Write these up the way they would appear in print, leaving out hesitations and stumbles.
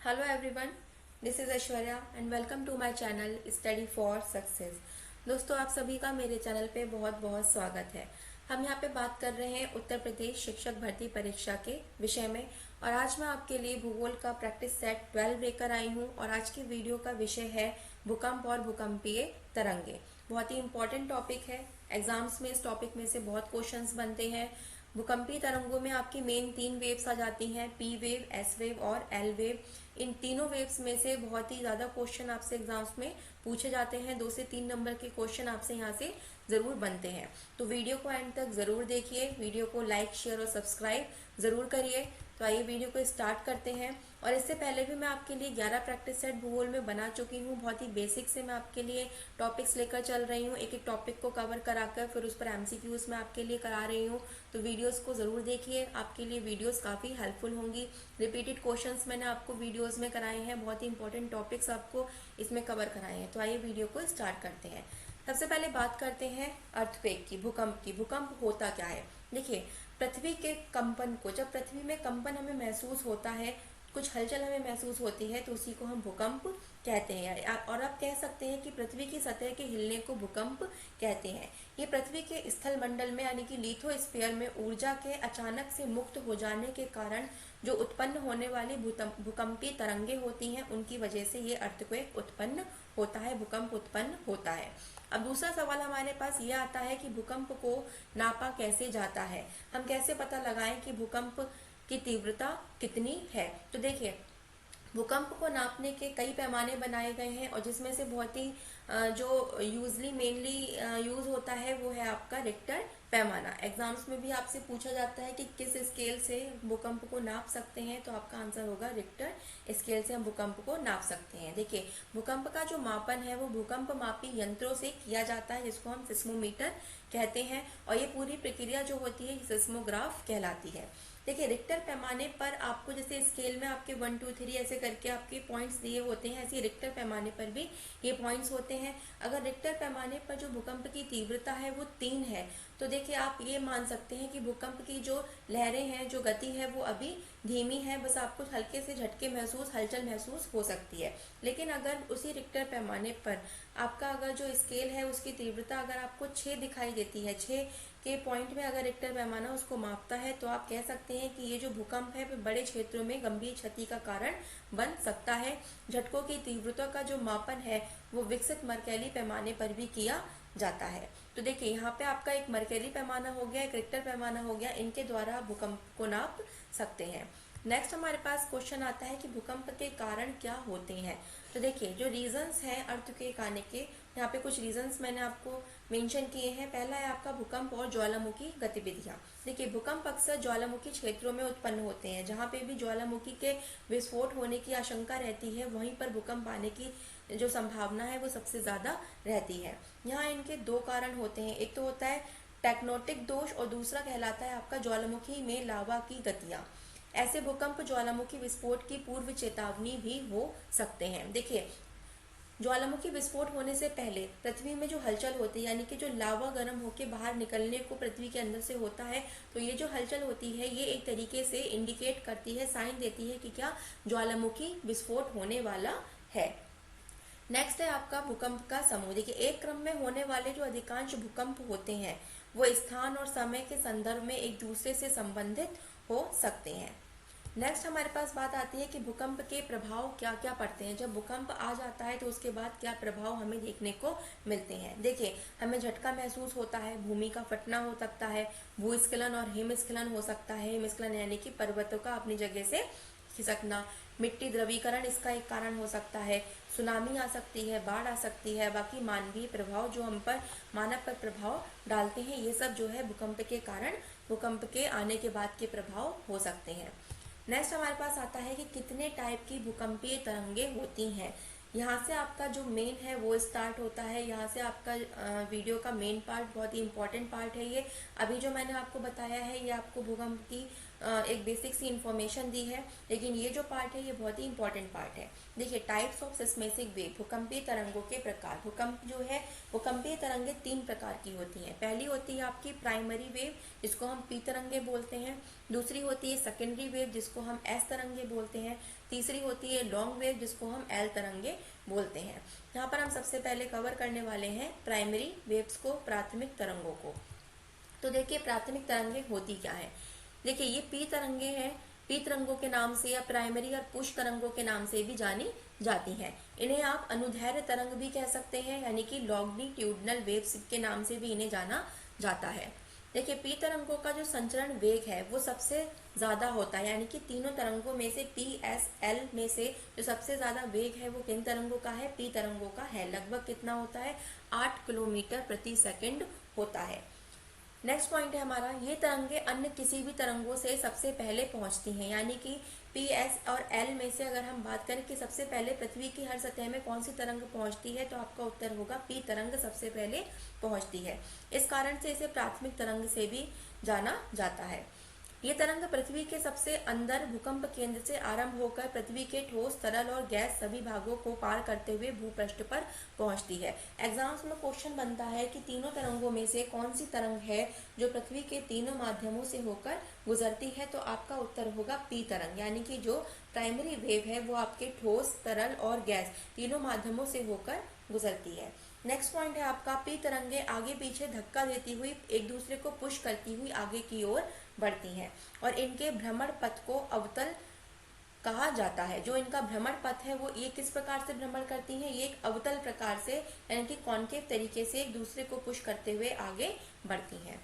Hello everyone, this is Aishwarya and welcome to my channel study for success. दोस्तों, आप सभी का मेरे चैनल पे बहुत बहुत स्वागत है। हम यहाँ पे बात कर रहे हैं उत्तर प्रदेश शिक्षक भर्ती परीक्षा के विषय में और आज मैं आपके लिए भूगोल का प्रैक्टिस सेट 12 लेकर आई हूँ और आज की वीडियो का विषय है भूकंप और भूकंपीय तरंगे। बहुत ही इंपॉर्टेंट टॉपिक है। एग्जाम्स में इस टॉपिक में से बहुत क्वेश्चंस बनते हैं। भूकंपीय तरंगों में आपकी मेन 3 वेव्स आ जाती हैं, पी वेव, एस वेव और एल वेव। इन तीनों वेव्स में से बहुत ही ज़्यादा क्वेश्चन आपसे एग्जाम्स में पूछे जाते हैं। 2 से 3 नंबर के क्वेश्चन आपसे यहाँ से ज़रूर बनते हैं। तो वीडियो को एंड तक ज़रूर देखिए, वीडियो को लाइक, शेयर और सब्सक्राइब ज़रूर करिए। तो आइए वीडियो को स्टार्ट करते हैं। और इससे पहले भी मैं आपके लिए 11 प्रैक्टिस सेट भूगोल में बना चुकी हूँ। बहुत ही बेसिक से मैं आपके लिए टॉपिक्स लेकर चल रही हूँ, एक एक टॉपिक को कवर कराकर फिर उस पर एमसीक्यूज मैं आपके लिए करा रही हूँ। तो वीडियोस को ज़रूर देखिए, आपके लिए वीडियोस काफ़ी हेल्पफुल होंगी। रिपीटेड क्वेश्चंस मैंने आपको वीडियोस में कराए हैं, बहुत ही इंपॉर्टेंट टॉपिक्स आपको इसमें कवर कराए हैं। तो आइए वीडियो को स्टार्ट करते हैं। सबसे पहले बात करते हैं अर्थक्वेक की, भूकंप की। भूकंप होता क्या है? देखिए, पृथ्वी के कंपन को, जब पृथ्वी में कंपन हमें महसूस होता है, कुछ हलचल हमें महसूस होती है, तो उसी को हम भूकंप कहते हैं। और आप कह सकते हैं कि पृथ्वी की सतह के हिलने को भूकंप कहते हैं। ये पृथ्वी के स्थल मंडल में यानी कि लिथोस्फीयर में ऊर्जा के अचानक से मुक्त हो जाने के कारण जो उत्पन्न होने वाली भूकंपीय तरंगे होती हैं, उनकी वजह से ये अर्थक्वेक उत्पन्न होता है, भूकंप उत्पन्न होता है। अब दूसरा सवाल हमारे पास ये आता है कि भूकंप को नापा कैसे जाता है, हम कैसे पता लगाएं कि भूकंप की तीव्रता कितनी है। तो देखिए, भूकंप को नापने के कई पैमाने बनाए गए हैं और जिसमें से बहुत ही जो यूजली मेनली यूज होता है वो है आपका रिक्टर पैमाना। एग्जाम्स में भी आपसे पूछा जाता है कि किस स्केल से भूकंप को नाप सकते हैं, तो आपका आंसर होगा रिक्टर स्केल से हम भूकंप को नाप सकते हैं। देखिए, भूकंप का जो मापन है वो भूकंप मापी यंत्रों से किया जाता है, जिसको हम सिस्मोमीटर कहते हैं। और ये पूरी प्रक्रिया जो होती है सिस्मोग्राफ कहलाती है। देखिए, रिक्टर पैमाने पर आपको जैसे स्केल में आपके 1 2 3 ऐसे करके आपके पॉइंट्स दिए होते हैं, ऐसे रिक्टर पैमाने पर भी ये पॉइंट्स होते हैं। अगर रिक्टर पैमाने पर जो भूकंप की तीव्रता है वो 3 है, तो देखिए आप ये मान सकते हैं कि भूकंप की जो लहरें हैं, जो गति है वो अभी धीमी है, बस आपको हल्के से झटके महसूस, हलचल महसूस हो सकती है। लेकिन अगर उसी रिक्टर पैमाने पर आपका अगर जो स्केल है उसकी तीव्रता अगर आपको 6 दिखाई देती है, 6 के पॉइंट में अगर रिक्टर पैमाना उसको मापता है, तो आप कह सकते हैं कि ये जो भूकंप है बड़े क्षेत्रों में गंभीर क्षति का कारण बन सकता है। झटकों की तीव्रता का जो मापन है वो विकसित मर्केली पैमाने पर भी किया जाता है। तो देखिए, यहाँ पे आपका एक मर्केली पैमाना हो गया, एक रिक्टर पैमाना हो गया, इनके द्वारा भूकंप को नाप सकते हैं। नेक्स्ट हमारे पास क्वेश्चन आता है कि भूकंप के कारण क्या होते हैं। तो देखिए, जो रीजंस हैं अर्थक्वेक आने के, यहाँ पे कुछ रीजंस मैंने आपको मेंशन किए हैं। पहला है आपका भूकंप और ज्वालामुखी गतिविधियाँ। देखिए, भूकंप अक्सर ज्वालामुखी क्षेत्रों में उत्पन्न होते हैं, जहाँ पे भी ज्वालामुखी के विस्फोट होने की आशंका रहती है, वहीं पर भूकंप आने की जो संभावना है वो सबसे ज़्यादा रहती है। यहाँ इनके 2 कारण होते हैं, एक तो होता है टेक्टोनिक दोष और दूसरा कहलाता है आपका ज्वालामुखी में लावा की गतियाँ। ऐसे भूकंप ज्वालामुखी विस्फोट की पूर्व चेतावनी भी हो सकते हैं। देखिए, ज्वालामुखी विस्फोट होने से पहले पृथ्वी में जो हलचल होती है, यानी कि जो लावा गर्म होकर बाहर निकलने को पृथ्वी के अंदर से होता है, तो ये जो हलचल होती है ये एक तरीके से इंडिकेट करती है, साइन देती है कि क्या ज्वालामुखी विस्फोट होने वाला है। नेक्स्ट है आपका भूकंप का समूह। देखिए, एक क्रम में होने वाले जो अधिकांश भूकंप होते हैं वो स्थान और समय के संदर्भ में एक दूसरे से संबंधित हो सकते हैं। नेक्स्ट हमारे पास बात आती है कि भूकंप के प्रभाव क्या क्या पड़ते हैं। जब भूकंप आ जाता है तो उसके बाद क्या प्रभाव हमें देखने को मिलते हैं। देखिए, हमें झटका महसूस होता है, भूमि का फटना हो सकता है, भूस्खलन और हिमस्खलन हो सकता है। हिमस्खलन यानी कि पर्वतों का अपनी जगह से खिसकना, मिट्टी द्रवीकरण इसका एक कारण हो सकता है, सुनामी आ सकती है, बाढ़ आ सकती है। बाकी मानवीय प्रभाव जो हम पर, मानव पर प्रभाव डालते हैं, ये सब जो है भूकंप के कारण, भूकंप के आने के बाद के प्रभाव हो सकते हैं। नेक्स्ट हमारे पास आता है कि कितने टाइप की भूकंपीय तरंगे होती हैं। यहाँ से आपका जो मेन है वो स्टार्ट होता है, यहाँ से आपका वीडियो का मेन पार्ट, बहुत ही इंपॉर्टेंट पार्ट है ये। अभी जो मैंने आपको बताया है ये आपको भूकंप की एक बेसिक सी इन्फॉर्मेशन दी है, लेकिन ये जो पार्ट है ये बहुत ही इंपॉर्टेंट पार्ट है। देखिए, टाइप्स ऑफ सिस्मेटिक वेव, भूकंपीय तरंगों के प्रकार। भूकंप जो है, भूकंपीय तरंगें 3 प्रकार की होती हैं। पहली होती है आपकी प्राइमरी वेव, जिसको हम पी तरंगे बोलते हैं। दूसरी होती है सेकेंडरी वेव, जिसको हम एस तरंगे बोलते हैं। तीसरी होती है लॉन्ग वेव, जिसको हम एल तरंगे बोलते हैं। यहाँ पर हम सबसे पहले कवर करने वाले हैं प्राइमरी वेव्स को, प्राथमिक तरंगों को। तो देखिए, प्राथमिक तरंगें होती क्या है। देखिए, ये पी तरंगे हैं, पी तरंगों के नाम से या प्राइमरी और पुश तरंगों के नाम से भी जानी जाती हैं। इन्हें आप अनुदैर्ध्य तरंग भी कह सकते हैं, यानी कि लॉन्गिट्यूडनल वेव्स के नाम से भी इन्हें जाना जाता है। देखिए, पी तरंगों का जो संचरण वेग है वो सबसे ज्यादा होता है, यानी कि तीनों तरंगों में से पी एस एल में से जो सबसे ज्यादा वेग है वो किन तरंगों का है, पी तरंगों का है। लगभग कितना होता है, 8 किलोमीटर प्रति सेकंड होता है। नेक्स्ट पॉइंट है हमारा, ये तरंगे अन्य किसी भी तरंगों से सबसे पहले पहुंचती हैं, यानी कि पी एस और एल में से अगर हम बात करें कि सबसे पहले पृथ्वी की हर सतह में कौन सी तरंग पहुंचती है, तो आपका उत्तर होगा पी तरंग सबसे पहले पहुंचती है। इस कारण से इसे प्राथमिक तरंग से भी जाना जाता है। ये तरंग पृथ्वी के सबसे अंदर भूकंप केंद्र से आरंभ होकर पृथ्वी के ठोस, तरल और गैस सभी भागों को पार करते हुए भूपृष्ठ पर पहुंचती है। एग्जाम्स में क्वेश्चन बनता है कि तीनों तरंगों में से कौन सी तरंग है जो पृथ्वी के तीनों माध्यमों से होकर गुजरती है, तो आपका उत्तर होगा पी तरंग, यानी कि जो प्राइमरी वेव है वो आपके ठोस, तरल और गैस तीनों माध्यमों से होकर गुजरती है। नेक्स्ट पॉइंट है आपका, पी तरंगे आगे पीछे धक्का देती हुई एक दूसरे को पुश करती हुई आगे की ओर बढ़ती हैं और इनके भ्रमण पथ को अवतल कहा जाता है। जो इनका भ्रमण पथ है वो ये किस प्रकार से भ्रमण करती हैं, ये एक अवतल प्रकार से, यानी कि कॉन्केव तरीके से एक दूसरे को पुश करते हुए आगे बढ़ती हैं।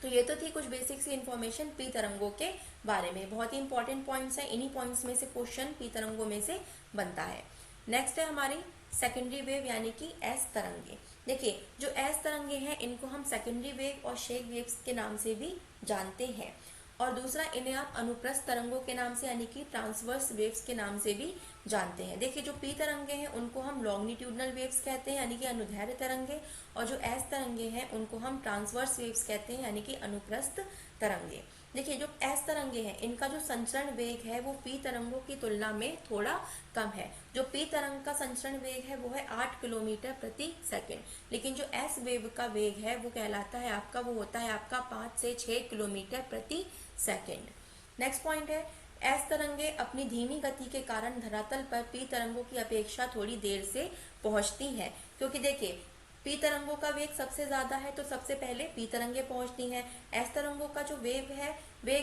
तो ये तो थी कुछ बेसिक सी इन्फॉर्मेशन पी तरंगों के बारे में। बहुत ही इंपॉर्टेंट पॉइंट्स हैं, इन्हीं पॉइंट्स में से क्वेश्चन पी तरंगों में से बनता है। नेक्स्ट है हमारी सेकेंडरी वेव, यानी कि एस तरंगे। देखिए, जो एस तरंगे हैं इनको हम सेकेंडरी वेव और शेक वेव्स के नाम से भी जानते हैं। और दूसरा, इन्हें आप अनुप्रस्थ तरंगों के नाम से, यानी कि ट्रांसवर्स वेव्स के नाम से भी जानते हैं। देखिए, जो पी तरंगे हैं उनको हम लॉन्गिट्यूडनल वेव्स कहते हैं, यानी कि अनुदैर्ध्य तरंगे, और जो एस तरंगे हैं उनको हम ट्रांसवर्स वेव्स कहते हैं, यानी कि अनुप्रस्थ तरंगे। देखिए, जो एस तरंगे हैं इनका जो संचरण वेग है वो पी तरंगों की तुलना में थोड़ा कम है। जो पी तरंग का संचरण वेग है वो है 8 किलोमीटर प्रति सेकंड, लेकिन जो एस वेव का वेग है वो कहलाता है आपका, वो होता है आपका 5 से 6 किलोमीटर प्रति सेकंड। नेक्स्ट पॉइंट है, एस तरंगे अपनी धीमी गति के कारण धरातल पर पी तरंगों की अपेक्षा थोड़ी देर से पहुंचती हैं, क्योंकि देखिए पी तरंगों का वेग सबसे ज्यादा है तो सबसे पहले पी तरंगे पहुंचती हैं। एस तरंगों का जो वेग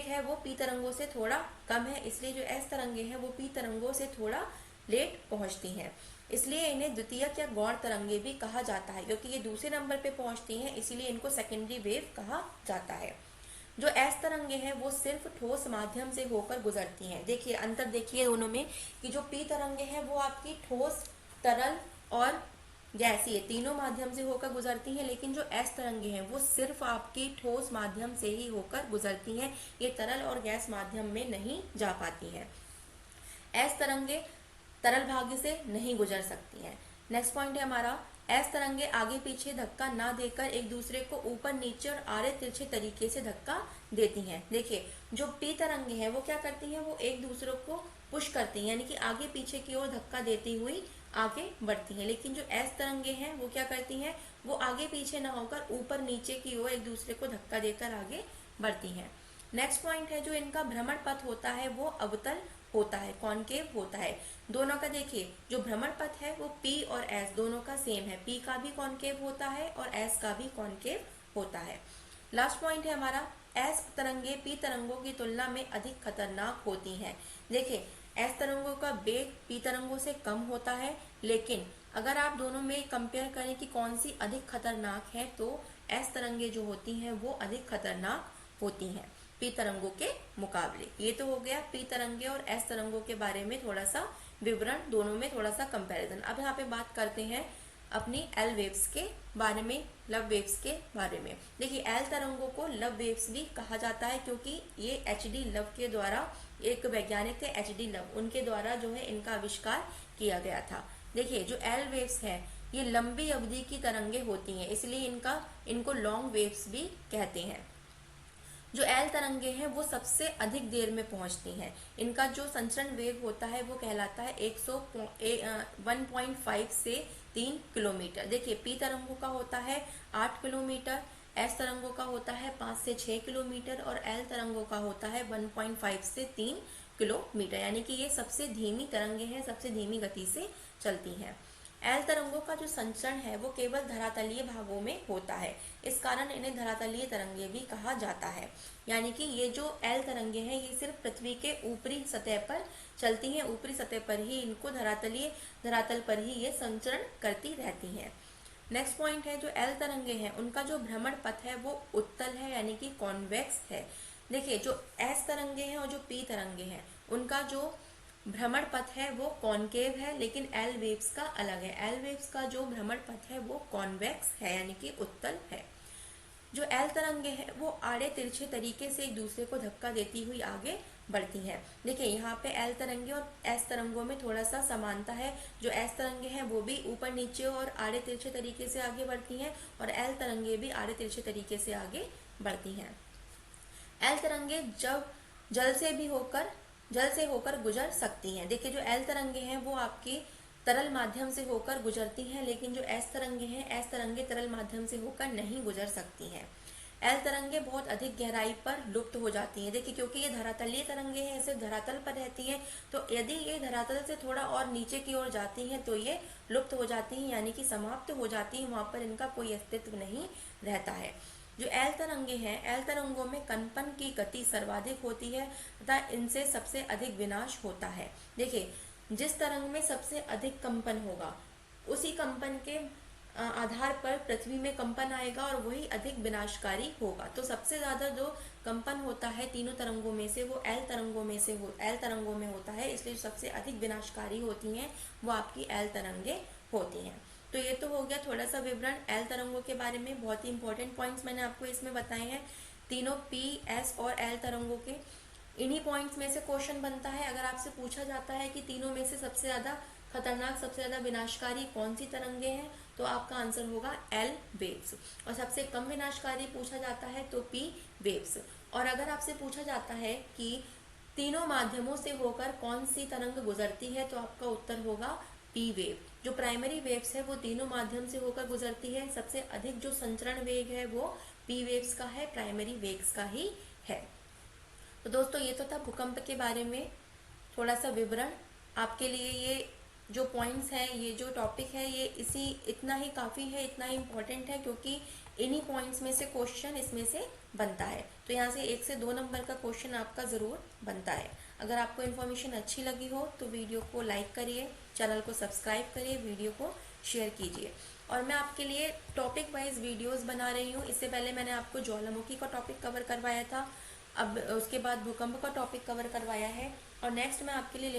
है वो पी तरंगों से थोड़ा कम है, इसलिए जो एस तरंगे हैं वो पी तरंगों से थोड़ा लेट पहुंचती हैं। इसलिए इन्हें द्वितीयक या गौण तरंगे भी कहा जाता है, क्योंकि ये दूसरे नंबर पे पहुंचती हैं, इसीलिए इनको सेकेंडरी वेव कहा जाता है। जो एस तरंगे हैं वो सिर्फ ठोस माध्यम से होकर गुजरती हैं। देखिए, अंतर देखिए दोनों में कि जो पी तरंगे हैं वो आपकी ठोस, तरल और गैसीय तीनों माध्यम से होकर गुजरती हैं, लेकिन जो एस तरंगे हैं वो सिर्फ आपकी ठोस माध्यम से ही होकर गुजरती हैं, ये तरल और गैस माध्यम में नहीं जा पाती हैं। एस तरंगे तरल भाग से नहीं गुजर सकती हैं। नेक्स्ट पॉइंट है हमारा, एस तरंगे आगे पीछे धक्का ना देकर एक दूसरे को ऊपर नीचे और आड़े तिरछे तरीके से धक्का देती हैं। देखिए, जो पी तरंगे हैं वो क्या करती हैं, वो एक दूसरे को पुश करती हैं, यानी कि आगे पीछे की ओर धक्का देती हुई आगे बढ़ती हैं। लेकिन जो एस तरंगे हैं वो क्या करती हैं, वो आगे पीछे ना होकर ऊपर नीचे की ओर एक दूसरे को धक्का देकर आगे बढ़ती हैं। नेक्स्ट पॉइंट है, जो इनका भ्रमण पथ होता है वो अवतल होता है, कॉन्केव होता है। दोनों का देखिए, जो भ्रमण पथ है वो पी और एस दोनों का सेम है, पी का भी कॉन्केव होता है और एस का भी कॉन्केव होता है। लास्ट पॉइंट है हमारा, एस तरंगे पी तरंगों की तुलना में अधिक खतरनाक होती हैं। देखिए, एस तरंगों का वेग पी तरंगों से कम होता है, लेकिन अगर आप दोनों में कंपेयर करें कि कौन सी अधिक खतरनाक है, तो एस तरंगे जो होती हैं वो अधिक खतरनाक होती हैं पी तरंगों के मुकाबले। ये तो हो गया पी तरंगे और एस तरंगों के बारे में थोड़ा सा विवरण, दोनों में थोड़ा सा कंपैरिजन। अब यहाँ पे बात करते हैं अपनी एल वेव्स के बारे में, लव वेव्स के बारे में। देखिए, एल तरंगों को लव वेव्स भी कहा जाता है, क्योंकि ये एच.डी. लव के द्वारा, एक वैज्ञानिक थे एच.डी. लव, उनके द्वारा जो है इनका आविष्कार किया गया था। देखिए, जो एल वेव्स है ये लंबी अवधि की तरंगे होती हैं, इसलिए इनको लॉन्ग वेव्स भी कहते हैं। जो एल तरंगे हैं वो सबसे अधिक देर में पहुंचती हैं। इनका जो संचरण वेग होता है वो कहलाता है 1.5 से 3 किलोमीटर। देखिए पी तरंगों का होता है 8 किलोमीटर, एस तरंगों का होता है 5 से 6 किलोमीटर और एल तरंगों का होता है 1.5 से 3 किलोमीटर। यानी कि ये सबसे धीमी तरंगे हैं, सबसे धीमी गति से चलती हैं। एल तरंगों का जो संचरण है वो केवल धरातलीय भागों में होता है, इस कारण इन्हें धरातलीय तरंगे भी कहा जाता है। यानी कि ये जो एल तरंगे हैं ये सिर्फ पृथ्वी के ऊपरी सतह पर चलती हैं, ऊपरी सतह पर ही इनको धरातल पर ही ये संचरण करती रहती हैं। नेक्स्ट पॉइंट है जो एल तरंगे हैं उनका जो भ्रमण पथ है वो उत्तल है, यानी कि कॉन्वेक्स है। देखिए जो एस तरंगे हैं और जो पी तरंगे हैं उनका जो भ्रमण पथ है वो कॉनकेव है, लेकिन एल वेव्स का अलग है। एल वेव्स का जो भ्रमण पथ है वो कॉन्वेक्स है, यानी कि उत्तल है। जो एल तरंगे हैं वो आड़े तिरछे तरीके से एक दूसरे को धक्का देती हुई आगे बढ़ती हैं। देखिए यहाँ पे एल तरंगे और एस तरंगों में थोड़ा सा समानता है। जो एस तरंगे हैं वो भी ऊपर नीचे और आड़े तिरछे तरीके से आगे बढ़ती हैं और एल तरंगे भी आड़े तिरछे तरीके से आगे बढ़ती हैं। एल तरंगे जब जल से होकर गुजर सकती हैं। देखिए जो एल तरंगे हैं वो आपकी तरल माध्यम से होकर गुजरती हैं, लेकिन जो एस तरंगे हैं, एस तरंगे तरल माध्यम से होकर नहीं गुजर सकती हैं। एल तरंगे बहुत अधिक गहराई पर लुप्त हो जाती हैं। देखिए क्योंकि ये धरातलीय तरंगे हैं, सिर्फ धरातल पर रहती हैं, तो यदि ये धरातल से थोड़ा और नीचे की ओर जाती हैं तो ये लुप्त हो जाती हैं, यानी कि समाप्त हो जाती हैं, वहाँ पर इनका कोई अस्तित्व नहीं रहता है। जो एल तरंगे हैं, एल तरंगों में कंपन की गति सर्वाधिक होती है तथा इनसे सबसे अधिक विनाश होता है। देखिए जिस तरंग में सबसे अधिक कंपन होगा उसी कंपन के आधार पर पृथ्वी में कंपन आएगा और वही अधिक विनाशकारी होगा। तो सबसे ज्यादा जो कंपन होता है तीनों तरंगों में से वो एल तरंगों में होता है, इसलिए सबसे अधिक विनाशकारी होती हैं वो आपकी एल तरंगे होती हैं। तो ये तो हो गया थोड़ा सा विवरण एल तरंगों के बारे में। बहुत ही इंपॉर्टेंट पॉइंट्स मैंने आपको इसमें बताए हैं, तीनों पी, एस और एल तरंगों के। इन्हीं पॉइंट्स में से क्वेश्चन बनता है। अगर आपसे पूछा जाता है कि तीनों में से सबसे ज्यादा खतरनाक, सबसे ज्यादा विनाशकारी कौन सी तरंगे हैं, तो आपका आंसर होगा एल वेव्स। और सबसे कम विनाशकारी पूछा जाता है तो पी वेव्स। और अगर आपसे पूछा जाता है कि तीनों माध्यमों से होकर कौन सी तरंग गुजरती है, तो आपका उत्तर होगा पी वेव। जो प्राइमरी वेव्स है वो तीनों माध्यम से होकर गुजरती है। सबसे अधिक जो संचरण वेग है वो पी वेव्स का है, प्राइमरी वेव्स का ही है। तो दोस्तों ये तो था भूकंप के बारे में थोड़ा सा विवरण। आपके लिए ये जो पॉइंट्स हैं, ये जो टॉपिक है, ये इतना ही काफ़ी है, इतना ही इम्पोर्टेंट है, क्योंकि इन्हीं पॉइंट्स में से क्वेश्चन इसमें से बनता है। तो यहाँ से 1 से 2 नंबर का क्वेश्चन आपका ज़रूर बनता है। अगर आपको इन्फॉर्मेशन अच्छी लगी हो तो वीडियो को लाइक करिए, चैनल को सब्सक्राइब करिए, वीडियो को शेयर कीजिए। और मैं आपके लिए टॉपिक वाइज वीडियोस बना रही हूँ। इससे पहले मैंने आपको ज्वालामुखी का टॉपिक कवर करवाया था, अब उसके बाद भूकंप का टॉपिक कवर करवाया है, और नेक्स्ट मैं आपके लिए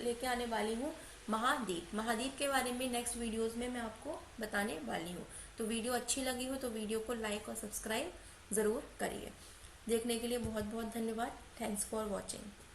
लेके आने वाली हूँ महाद्वीप के बारे में। नेक्स्ट वीडियोस में मैं आपको बताने वाली हूँ। तो वीडियो अच्छी लगी हो तो वीडियो को लाइक और सब्सक्राइब ज़रूर करिए। देखने के लिए बहुत बहुत धन्यवाद। Thanks for watching.